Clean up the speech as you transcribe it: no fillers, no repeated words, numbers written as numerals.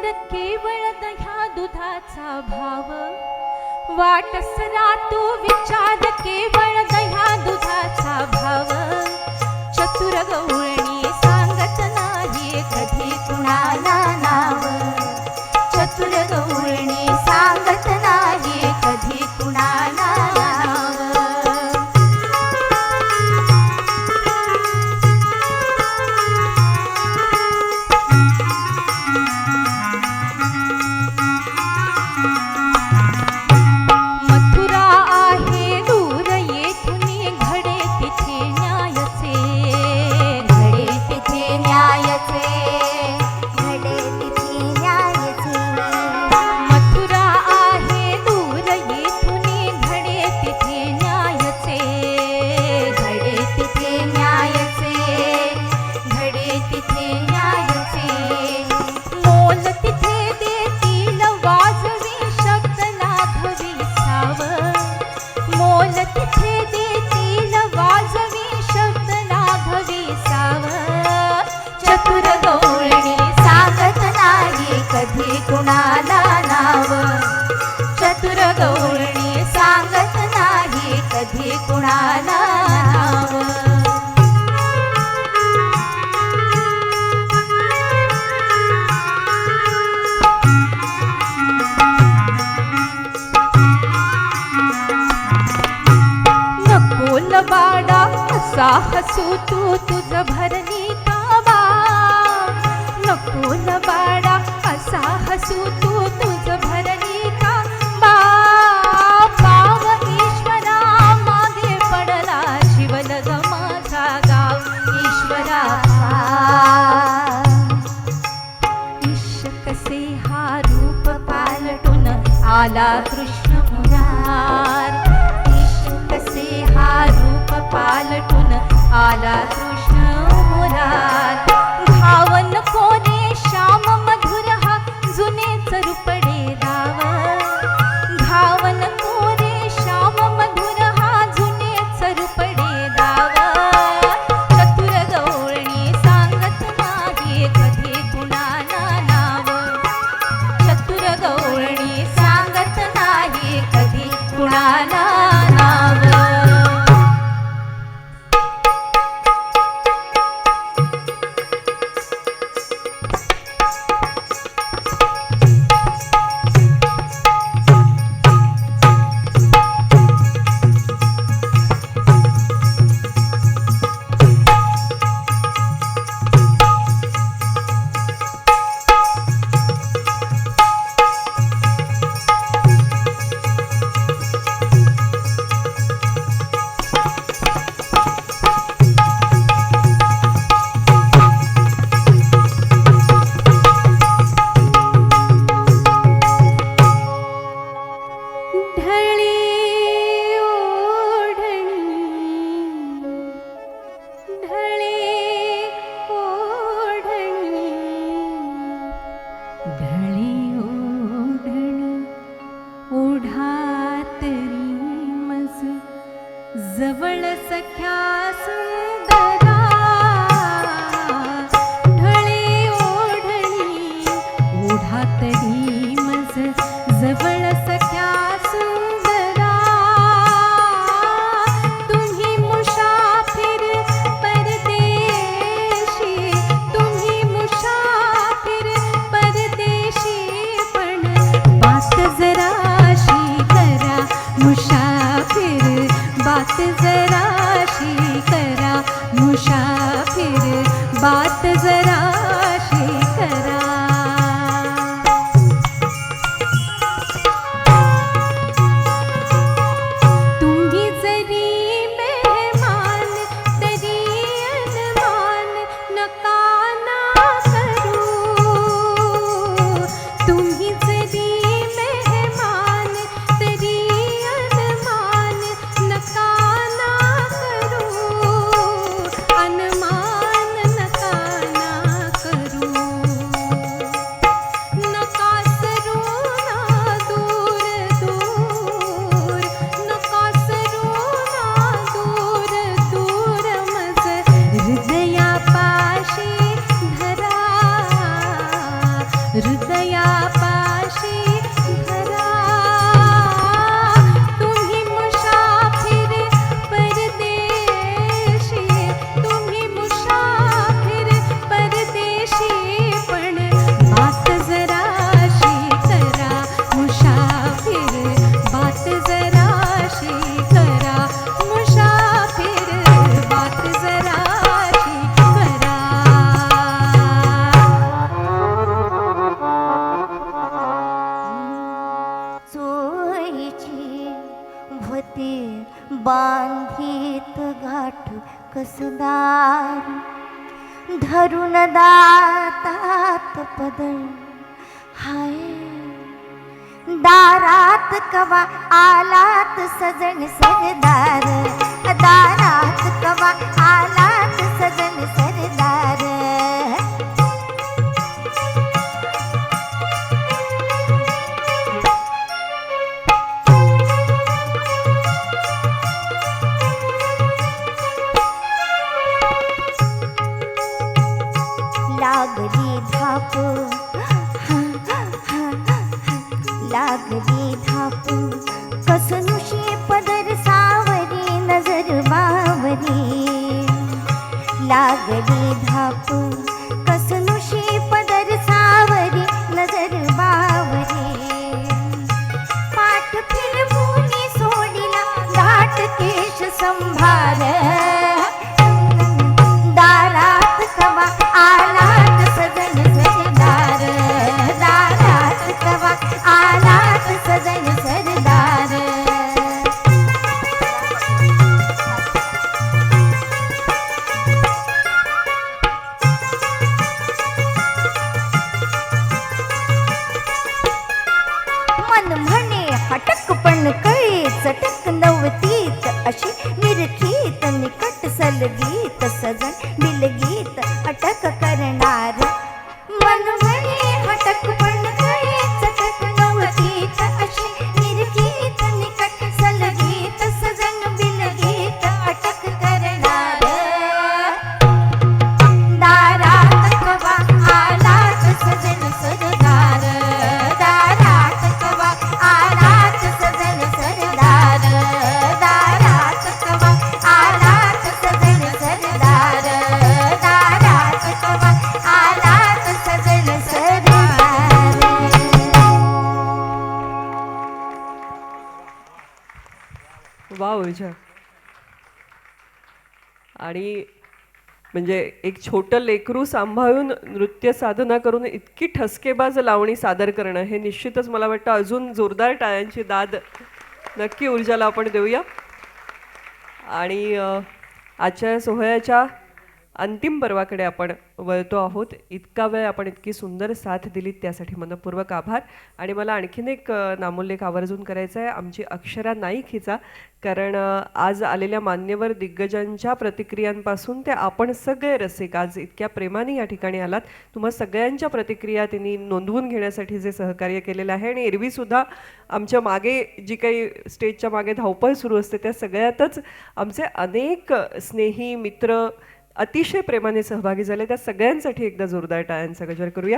संसार केवळ दह्या दुधाचा भाव, वाटसरा तू विचार केवळ दह्या दुधाचा भाव. चतुर गवळणी सांगत नाही कधी कुणाला नाव, चतुर गवळणी सांगत नाही कधी कुणाला नाव. मथुरा आहे दूर येथून घडे तिथे न्यायचे, घडे तिथे न्यायचे, घडे तिथे न्यायचे. मथुरा आहे दूर येथून घडे तिथे न्यायचे, घडे तिथे न्यायचे, घडे तिथे न्यायचे. मोल तिथे देतील वाजवी शब्द लाघवी साव, मोल तिथे देतील वाजवी शब्द लाघवी साव. चतुर गवळणी सांगत नाही कधी कुणाला नाव, चतुर गवळणी सांगत नाही कधी कुणाला नाव. नको लबाडा असा हसू तू तुझ भरली काबा, नको लबाडा असा हसू तू तुझ भरली काबा. पाव ईश्वरा मागे पडला शिवल ग माझा गाव, ईश्वरा ईश कसे हा रूप पालटून आला कृष्ण मुरार, कसे हा रूप पालटून आला कृष्ण मुरार. घावन कोरे श्याम मधुर हा जुनेच रूपडे राव, घावन कोरे श्याम मधुर हा जुनेच रूपडे राव. चतुर गवळणी सांगत नाही कधी कुणाला नाव, चतुर गवळणी सांगत नाही कधी कुणाला नाव. जवळ सख्या सुंदरा, ढळे ओढणी ओढातली मज जवळ सख्या सुंदरा. तुम्ही मुसाफिर परदेशी, तुम्ही मुसाफिर परदेशी, पण बात जराशी करा मुसाफिर, बात जराशी करा मुसाफिर, बात जराशी करा. तुम्ही जरी मेहमान तरी अनमान नका ना करू, तुम्ही जरी मेहमान तरी अनमान हृदयापाशी धरा. तुम्ही मुसाफिर परदेशी, तुम्ही मुसाफिर परदेशी, पण बात जराशी करा मुसाफिर, बात जराशी करा मुसाफिर, बात जराशी करा. चोळीची भोते बांधीत गाठ कसदार, धरून दातात पदर हाय. दारात कवा आलात सजन सरदार, दारात कवा आलात सजन सरदार. लागली धाप, लागली धाप, कसनुशी पदर सावरी नजर बावरी. लागली धाप, कसनुशी पदर सावरी नजर बावरी. पाठ फिरवूनी सोडिला दाट केश संभार, दारात कवा आलात सजन सरदार, दारात कवा आलात सजन सरदार. मन म्हणे हटक पण कळे चटक नवतीत अशी निरखीत निकट सलगीत सजन बिलगीत अटक करणार. मन म्हणे हटक पण कळे चटक नवतीत अशी निरखीत निकट सलगीत सजन बिलगीत अटक करणार. दारात कवा आलात सजन सरदार, दारात कवा आलात सजन सरदार, दारात कवा आलात सजन सरदार, दारात कवा आलात सजन सरदार. वा ऊर्जा. आणि म्हणजे एक छोटं लेकरू सांभाळून नृत्य साधना करून इतकी ठसकेबाज लावणी सादर करणं हे निश्चितच मला वाटतं अजून जोरदार टाळ्यांची दाद नक्की ऊर्जाला आपण देऊया. आणि आजच्या सोहळ्याच्या अंतिम पर्वाकडे आपण वळतो आहोत. इतका वेळ आपण इतकी सुंदर साथ दिलीत त्यासाठी मनपूर्वक आभार. आणि मला आणखीन एक नामोल्लेख आवर्जून करायचा आहे आमची अक्षरा नाईक हिचा, कारण आज आलेल्या मान्यवर दिग्गजांच्या प्रतिक्रियांपासून ते आपण सगळे रसिक आज इतक्या प्रेमाने या ठिकाणी आलात. तुम्हा सगळ्यांच्या प्रतिक्रिया त्यांनी नोंदवून घेण्यासाठी जे सहकार्य केलेलं आहे. आणि एरवीसुद्धा आमच्या मागे जी काही स्टेजच्या मागे धावपळ सुरू असते त्या सगळ्यातच आमचे अनेक स्नेही मित्र अतिशय प्रेमाने सहभागी झाले. त्या सगळ्यांसाठी एकदा जोरदार टाळ्यांचा गजर करूया.